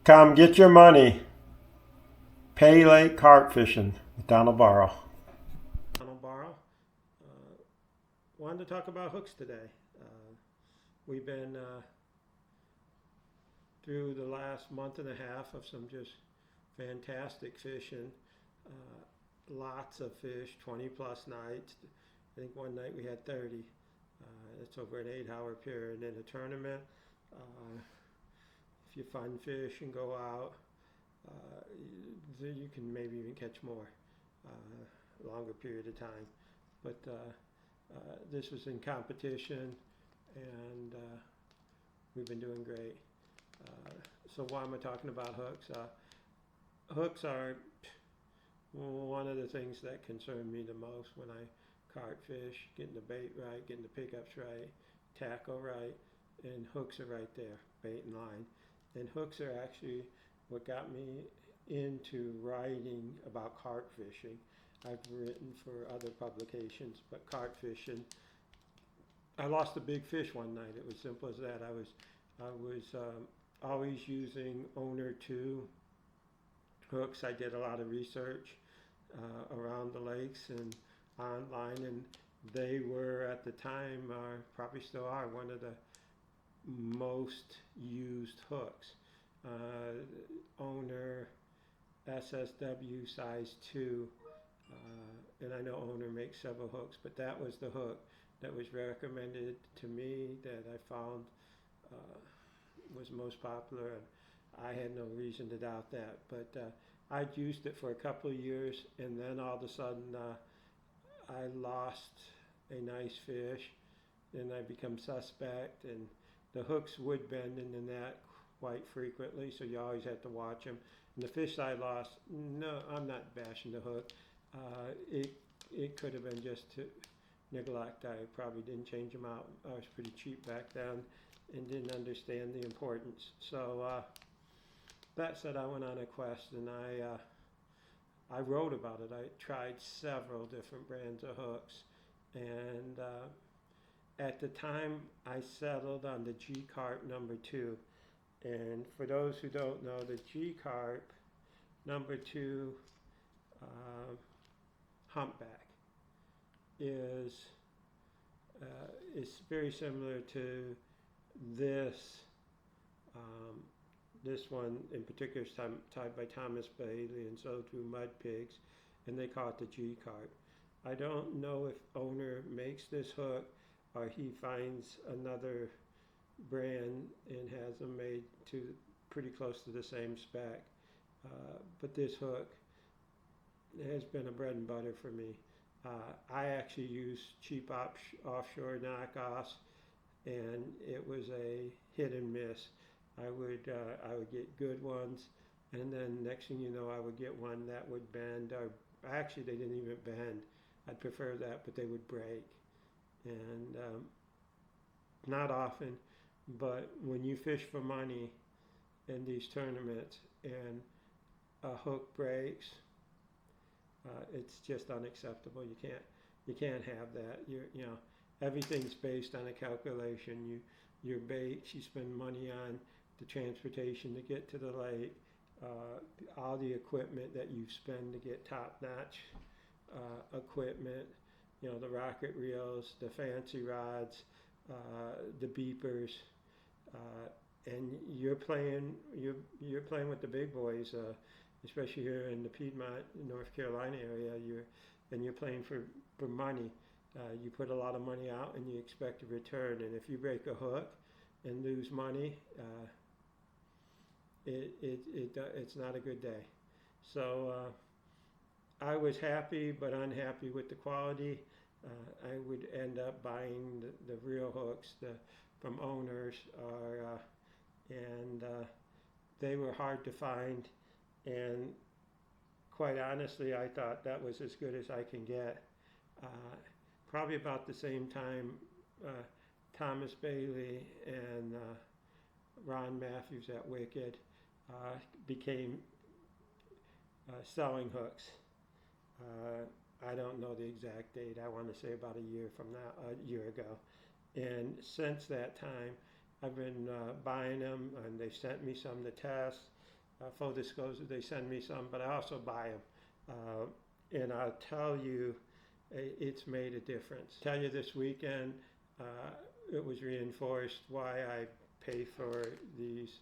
Come get your money. Paylake Carp fishing with Donald Barrow. Donald Barrow. Uh, Wanted to talk about hooks today. We've been through the last month and a half of some just fantastic fishing. Lots of fish, 20 plus nights. I think one night we had 30. It's over an 8 hour period in a tournament. Uh, if you fun fish and go out, you can maybe even catch more, longer period of time. But this was in competition, and we've been doing great. So why am I talking about hooks? Hooks are one of the things that concern me the most when I carp fish, getting the bait right, getting the pickups right, tackle right, and hooks are right there, bait and line. And hooks are actually what got me into writing about carp fishing. I've written for other publications, but carp fishing, I lost a big fish one night. It was simple as that. I was always using owner 2 hooks. I did a lot of research around the lakes and online, and they were at the time, probably still are, one of the most used hooks. Owner SSW size 2, and I know Owner makes several hooks, but that was the hook that was recommended to me that I found was most popular, and I had no reason to doubt that. But I'd used it for a couple of years, and then all of a sudden I lost a nice fish, and I become suspect, and the hooks would bend in the net quite frequently, so you always have to watch them. And the fish I lost, no, I'm not bashing the hook. It could have been just to neglect. I probably didn't change them out. I was pretty cheap back then and didn't understand the importance. So that said, I went on a quest, and I wrote about it. I tried several different brands of hooks, and at the time I settled on the G Carp number 2. And for those who don't know, the G Carp number 2 humpback is very similar to this. This one in particular is tied by Thomas Bailey and so do Mud Pigs, and they call it the G Carp. I don't know if Owner makes this hook or he finds another brand and has them made to pretty close to the same spec. But this hook has been a bread and butter for me. I actually use cheap offshore knockoffs, and it was a hit and miss. I would get good ones, and then next thing you know, I would get one that would bend, or actually they didn't even bend. I'd prefer that, but they would break. And not often, but when you fish for money in these tournaments and a hook breaks, it's just unacceptable. You can't have that. You know, everything's based on a calculation. Your baits, you spend money on the transportation to get to the lake, all the equipment that you spend to get top-notch equipment. You know, the rocket reels, the fancy rods, the beepers, and you're playing with the big boys, especially here in the Piedmont, North Carolina area. You're playing for money. You put a lot of money out and you expect a return. And if you break a hook and lose money, it's not a good day. So I was happy but unhappy with the quality. I would end up buying the real hooks from Owners, and they were hard to find. And quite honestly, I thought that was as good as I can get. Probably about the same time, Thomas Bailey and Ron Matthews at Wicked became selling hooks. I don't know the exact date. I want to say about a year ago. And since that time, I've been buying them, and they sent me some to test. full disclosure, they send me some, but I also buy them. And I'll tell you, it's made a difference. Tell you this weekend, it was reinforced why I pay for these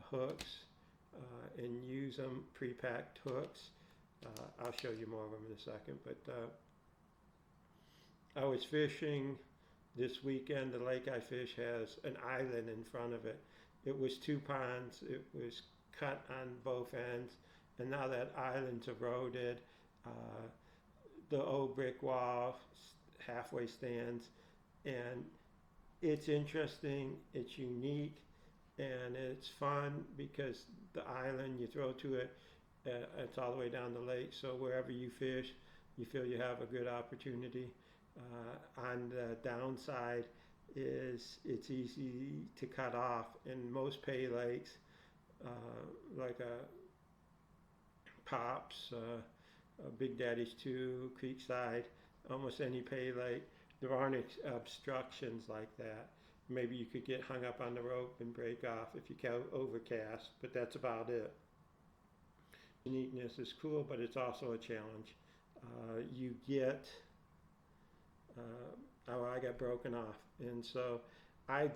hooks and use them, pre-packed hooks. I'll show you more of them in a second, but I was fishing this weekend. The lake I fish has an island in front of it. It was 2 ponds. It was cut on both ends, and now that island's eroded. The old brick wall halfway stands, and it's interesting, it's unique, and it's fun because the island, you throw to it, it's all the way down the lake, so wherever you fish, you feel you have a good opportunity. On the downside is it's easy to cut off. In most pay lakes, like Pops, Big Daddy's 2, Creekside, almost any pay lake, there aren't obstructions like that. Maybe you could get hung up on the rope and break off if you overcast, but that's about it. Uniqueness is cool, but it's also a challenge. You get, I got broken off, and so I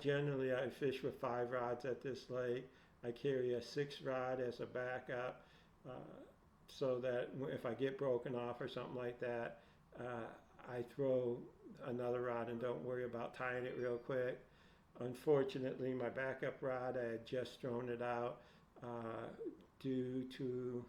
fish with 5 rods at this lake. I carry a 6 rod as a backup, so that if I get broken off or something like that, I throw another rod and don't worry about tying it real quick. Unfortunately, my backup rod, I had just thrown it out due to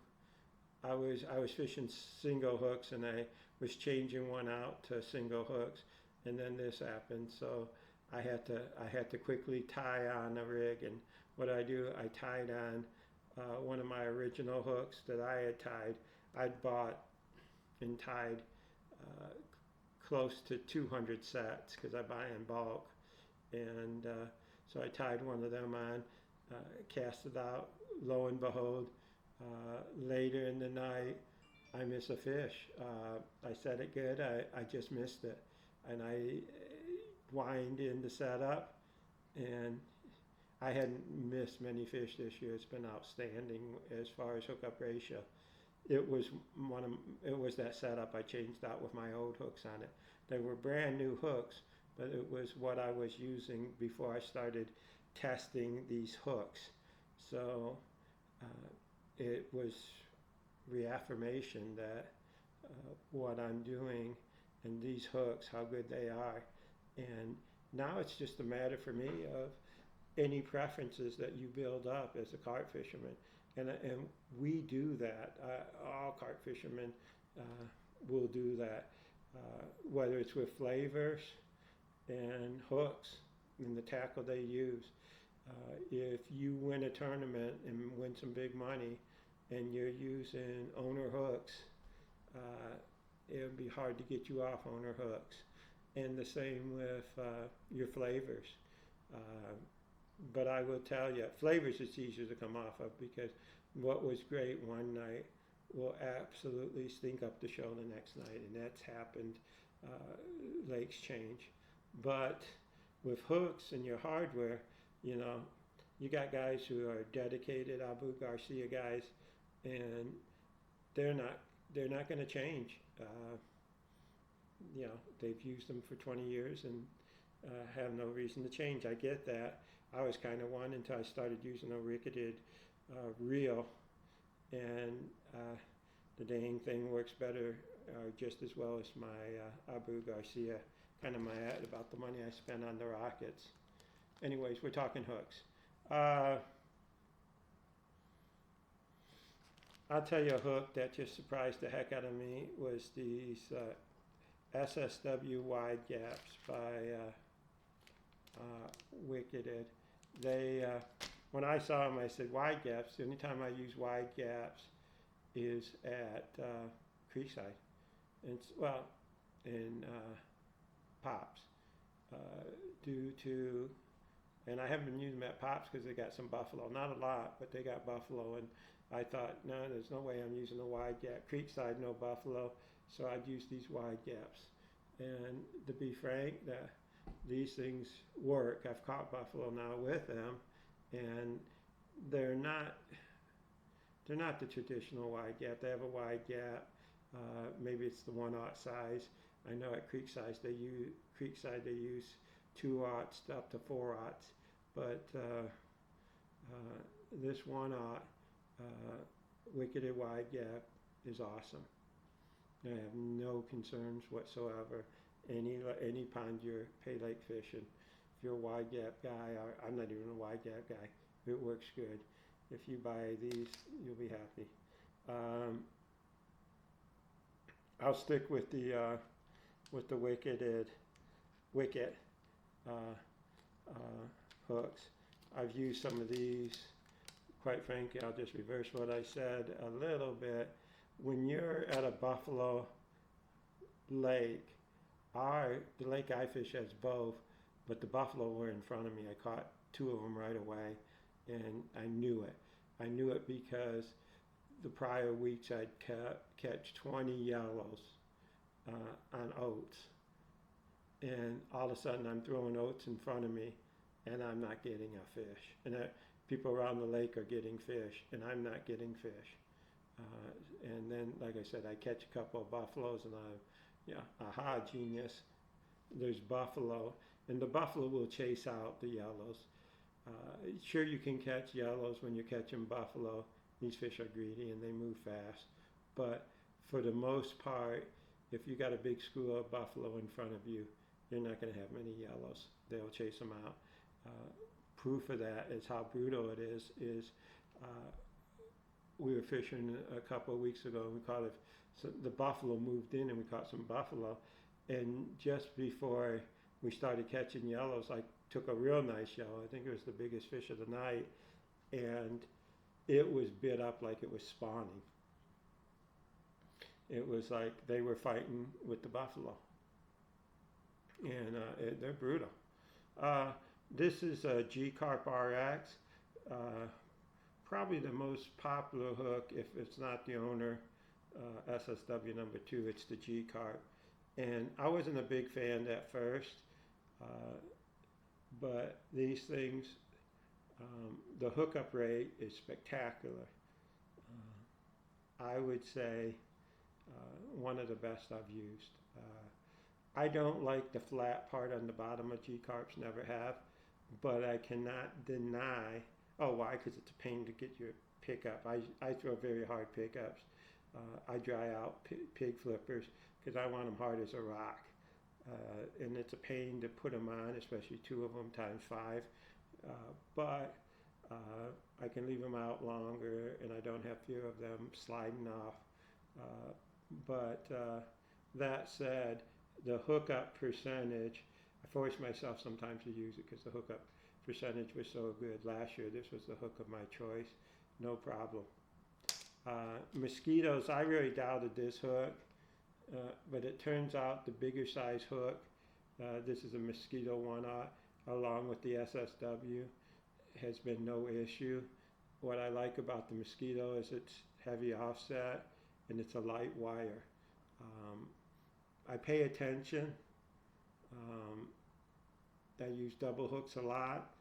I was fishing single hooks, and I was changing one out to single hooks, and then this happened. So I had to quickly tie on a rig, and what I do, I tied on one of my original hooks that I had tied. I'd bought and tied close to 200 sets because I buy in bulk, and so I tied one of them on, cast it out. Lo and behold, later in the night, I miss a fish. I set it good, I just missed it, and I wind in the setup, and I hadn't missed many fish this year. It's been outstanding as far as hookup ratio. It was that setup I changed out with my old hooks on it. They were brand new hooks, but it was what I was using before I started testing these hooks. So it was reaffirmation that what I'm doing and these hooks, how good they are. And now it's just a matter for me of any preferences that you build up as a carp fisherman. And we do that. All carp fishermen will do that, whether it's with flavors and hooks and the tackle they use. If you win a tournament and win some big money and you're using owner hooks, it would be hard to get you off owner hooks. And the same with your flavors. But I will tell you, flavors it's easier to come off of, because what was great one night will absolutely stink up the show the next night, and that's happened. Lakes change. But with hooks and your hardware, you know, you got guys who are dedicated Abu Garcia guys, and they're not going to change. You know, they've used them for 20 years and have no reason to change. I get that. I was kind of one until I started using a ricketed reel, and the dang thing works better, just as well as my Abu Garcia. Kind of mad about the money I spent on the rockets. Anyways, we're talking hooks. I'll tell you a hook that just surprised the heck out of me was these SSW wide gaps by Wicketed. They, when I saw them, I said wide gaps. The only time I use wide gaps is at Creekside, and well, in Pops, due to, and I haven't been using them at Pops because they got some buffalo, not a lot, but they got buffalo, and I thought, no, there's no way I'm using a wide gap. Creekside, no buffalo, so I'd use these wide gaps. And to be frank, these things work. I've caught buffalo now with them, and they're not they're not the traditional wide gap. They have a wide gap. Maybe it's the 1/0 size. I know at Creekside they use 2/0 up to 4/0, but this 1/0 wicketed wide gap is awesome. I have no concerns whatsoever. Any pond you're Paylake fishing, if you're a wide gap guy, or I'm not even a wide gap guy, it works good. If you buy these, you'll be happy. I'll stick with the wicket hooks. I've used some of these. Quite frankly, I'll just reverse what I said a little bit. When you're at a buffalo lake, the lake I fish has both, but the buffalo were in front of me. I caught 2 of them right away, and I knew it. I knew it because the prior weeks I'd catch 20 yellows on oats, and all of a sudden I'm throwing oats in front of me, and I'm not getting a fish. And people around the lake are getting fish, and I'm not getting fish. And then, like I said, I catch a couple of buffaloes, and aha, genius. There's buffalo, and the buffalo will chase out the yellows. Sure, you can catch yellows when you're catching buffalo. These fish are greedy and they move fast. But for the most part, if you got a big school of buffalo in front of you, you're not going to have many yellows. They'll chase them out. Proof of that is how brutal it is we were fishing a couple of weeks ago, and we caught the buffalo moved in, and we caught some buffalo. And just before we started catching yellows, I took a real nice yellow. I think it was the biggest fish of the night, and it was bit up like it was spawning. It was like they were fighting with the buffalo, and they're brutal. This is a G Carp RX. Probably the most popular hook, if it's not the owner, SSW number 2, it's the G Carp. And I wasn't a big fan at first, but these things, the hookup rate is spectacular. I would say one of the best I've used. I don't like the flat part on the bottom of G Carps, never have, but I cannot deny. Oh, why? Because it's a pain to get your pickup. I throw very hard pickups. I dry out pig flippers because I want them hard as a rock. And it's a pain to put them on, especially 2 of them times 5. But I can leave them out longer, and I don't have fear of them sliding off. But that said, the hookup percentage, I force myself sometimes to use it because the hookup percentage was so good. Last year, this was the hook of my choice. No problem. Mosquitoes, I really doubted this hook, but it turns out the bigger size hook, this is a Mosquito 1/0, along with the SSW, has been no issue. What I like about the Mosquito is it's heavy offset and it's a light wire. I pay attention. I use double hooks a lot.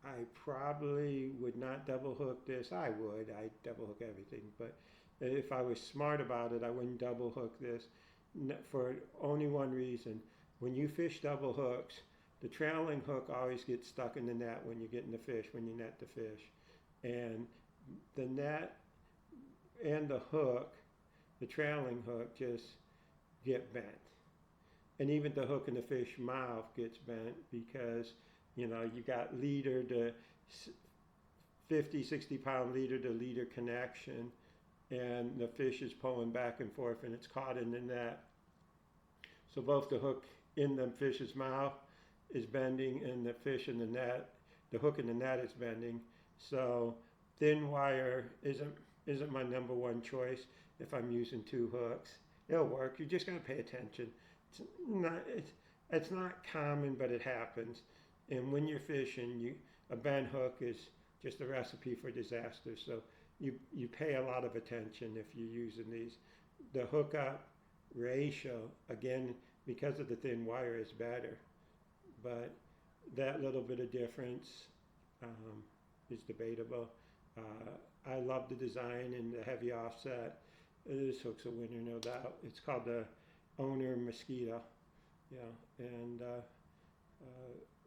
I probably would not double hook this. I double hook everything, but if I was smart about it, I wouldn't double hook this for only one reason. When you fish double hooks, the trailing hook always gets stuck in the net when you're getting the fish, when you net the fish. And the net and the hook, the trailing hook, just get bent. And even the hook in the fish mouth gets bent because, you got leader to 50, 60 pound leader to leader connection, and the fish is pulling back and forth and it's caught in the net. So both the hook in the fish's mouth is bending and the fish in the net, the hook in the net is bending. So thin wire isn't my number one choice if I'm using 2 hooks. It'll work. You just got to pay attention. It's not common, but it happens. And when you're fishing, a bent hook is just a recipe for disaster. So you pay a lot of attention if you're using these. The hookup ratio, again, because of the thin wire, is better. But that little bit of difference is debatable. I love the design and the heavy offset. This hook's a winner, no doubt. It's called the Owner Mosquito. Yeah, and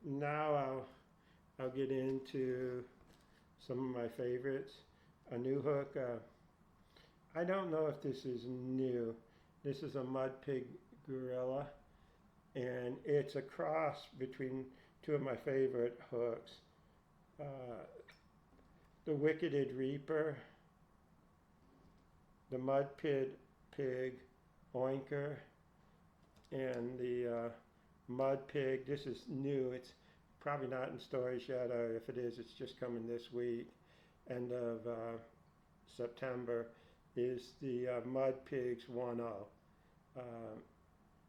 now I'll get into some of my favorites. A new hook. I don't know if this is new. This is a Mud Pig Gorilla, and it's a cross between two of my favorite hooks. Uh, the Wicketed Reaper, the Mud Pig Oinker, and the Mud Pig. This is new. It's probably not in stores yet, or if it is, it's just coming this week. End of September is the Mud Pigs 1.0.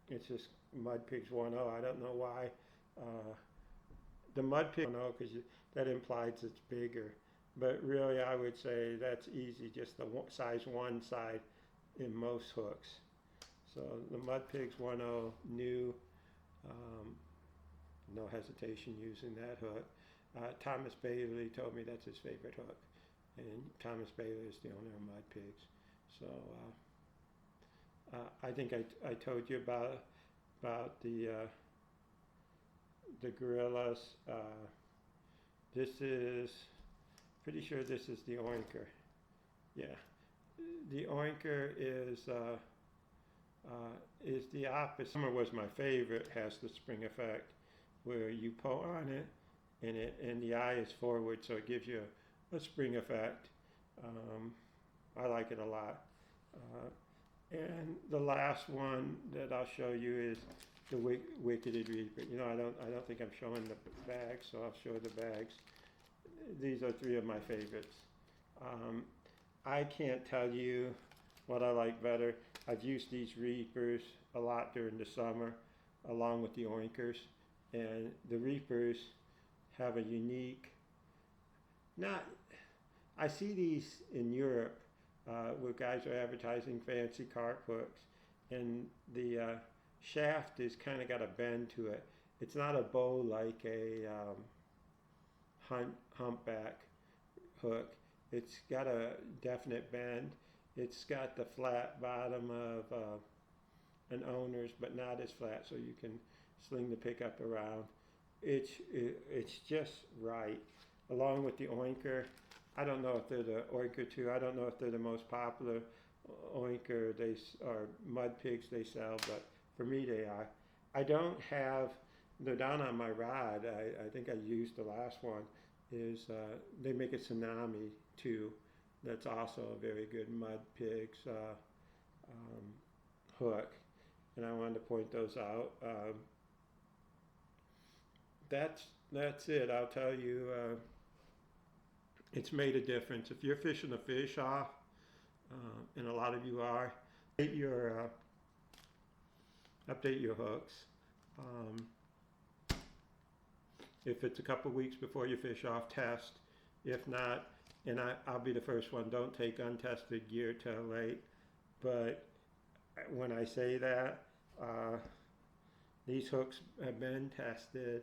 It's just Mud Pigs 1.0. I don't know why. The Mud Pig 1.0, because that implies it's bigger. But really, I would say that's easy, just the size 1 side in most hooks. So the Mud Pigs 1.0, new, no hesitation using that hook. Thomas Bailey told me that's his favorite hook. And Thomas Bailey is the owner of Mud Pigs. So I think I told you about the gorillas. This is, pretty sure this is the Oinker. Yeah, the Oinker is the opposite. Summer was my favorite. Has the spring effect where you pull on it and the eye is forward, so it gives you a spring effect. I like it a lot. And the last one that I'll show you is the Wicketed Reaper. You know, I don't think I'm showing the bags, so I'll show the bags. These are 3 of my favorites. I can't tell you what I like better. I've used these Reapers a lot during the summer, along with the Oinkers. And the Reapers have a unique, I see these in Europe where guys are advertising fancy carp hooks, and the shaft is kind of got a bend to it. It's not a bow like a humpback hook. It's got a definite bend. It's got the flat bottom of an owner's, but not as flat, so you can sling the pickup around. It's just right. Along with the Oinker, I don't know if they're the Oinker 2. I don't know if they're the most popular Oinker or Mud Pigs they sell, but for me they are. I don't have, they're down on my rod. I think I used the last one. They make a Tsunami 2. That's also a very good Mud Pigs hook, and I wanted to point those out. That's it. I'll tell you, it's made a difference. If you're fishing a fish off, and a lot of you are, update your hooks. If it's a couple weeks before you fish off, test. If not, and I'll be the first one, don't take untested gear till late. But when I say that, these hooks have been tested.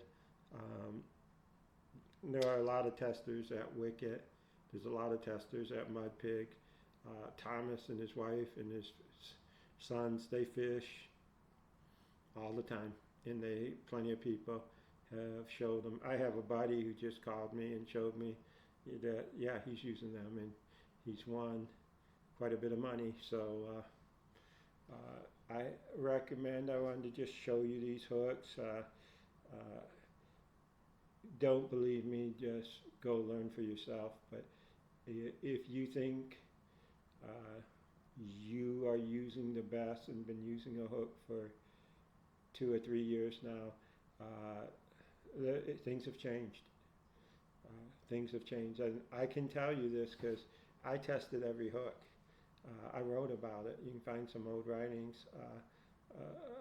There are a lot of testers at Wicket. There's a lot of testers at Mud Pig. Thomas and his wife and his sons, they fish all the time, and plenty of people have showed them. I have a buddy who just called me and showed me that, yeah, he's using them, and he's won quite a bit of money. So I recommend, I wanted to just show you these hooks. Don't believe me, just go learn for yourself. But if you think you are using the best and been using a hook for 2 or 3 years now, things have changed. Things have changed, and I can tell you this because I tested every hook. I wrote about it. You can find some old writings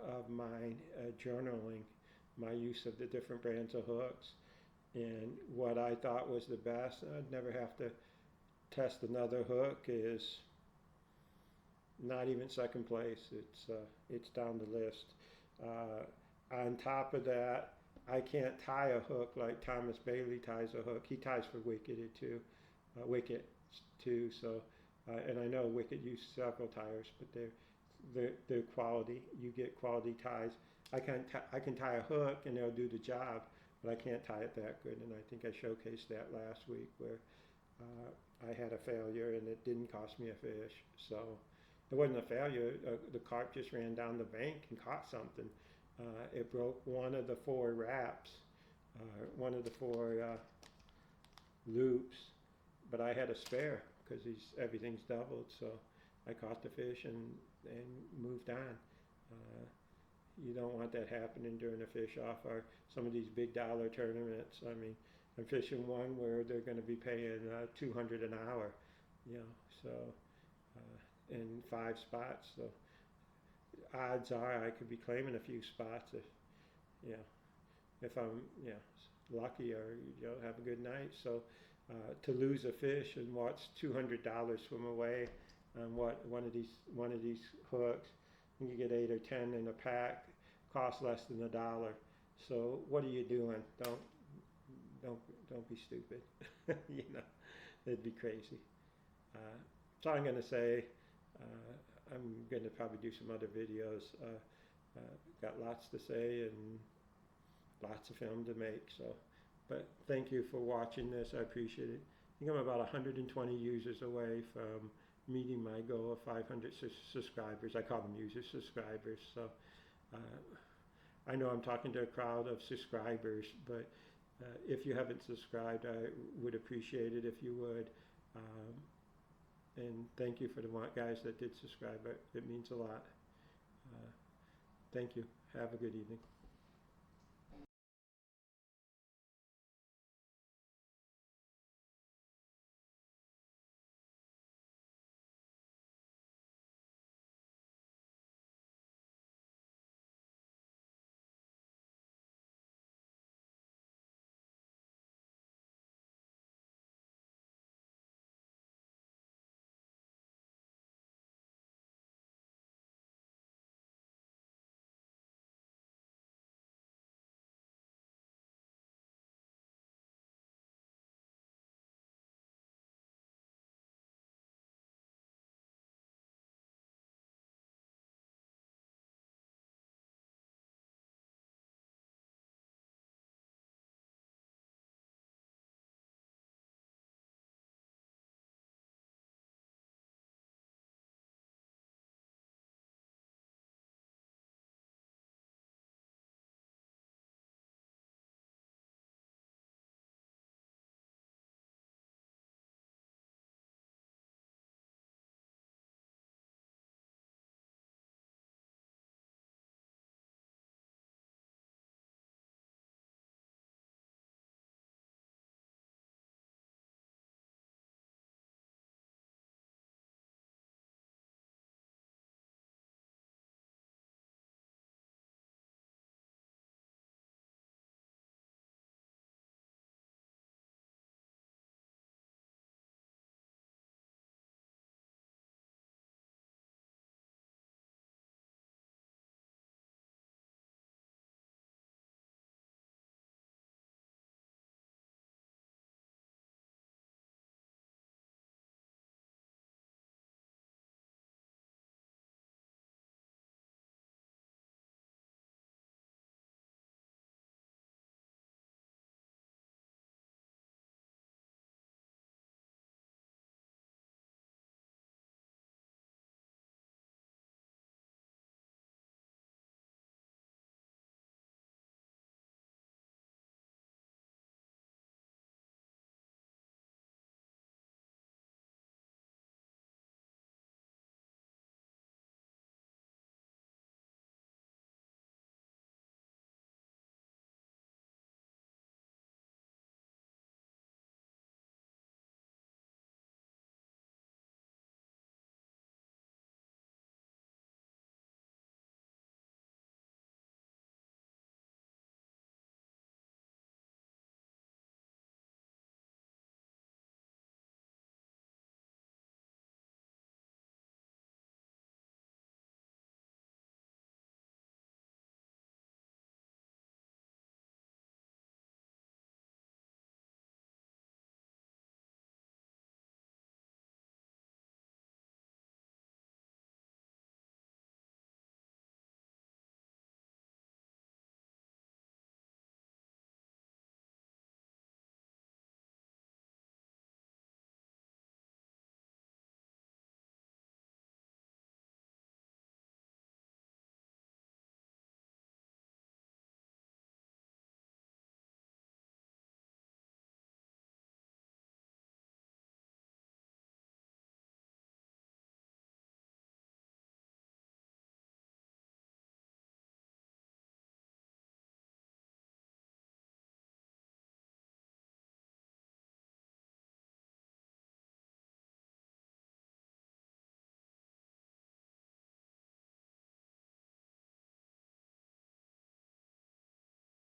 of mine journaling my use of the different brands of hooks and what I thought was the best. I'd never have to test another hook is not even second place. It's down the list. On top of that, I can't tie a hook like Thomas Bailey ties a hook. He ties for Wicketed too. Wicket too. So, and I know Wicket use several tires, but they're quality. You get quality ties. I can tie a hook and they'll do the job, but I can't tie it that good. And I think I showcased that last week where I had a failure and it didn't cost me a fish. So it wasn't a failure. The carp just ran down the bank and caught something. It broke one of the four wraps, one of the four loops, but I had a spare because everything's doubled. So I caught the fish and moved on. You don't want that happening during a fish off or some of these big dollar tournaments. I mean, I'm fishing one where they're going to be paying $200 an hour, you know, so in 5 spots. So odds are I could be claiming a few spots if, you know, if I'm, you know, lucky or, you know, have a good night. So to lose a fish and watch $200 swim away on one of these hooks, and you get 8 or 10 in a pack, costs less than $1. So what are you doing? Don't be stupid. You know, it'd be crazy. So I'm going to say I'm going to probably do some other videos. Got lots to say and lots of film to make. So, but thank you for watching this. I appreciate it. I think I'm about 120 users away from meeting my goal of 500 subscribers. I call them user subscribers. So I know I'm talking to a crowd of subscribers, but if you haven't subscribed, I would appreciate it if you would. And thank you for the guys that did subscribe. It means a lot. Thank you. Have a good evening.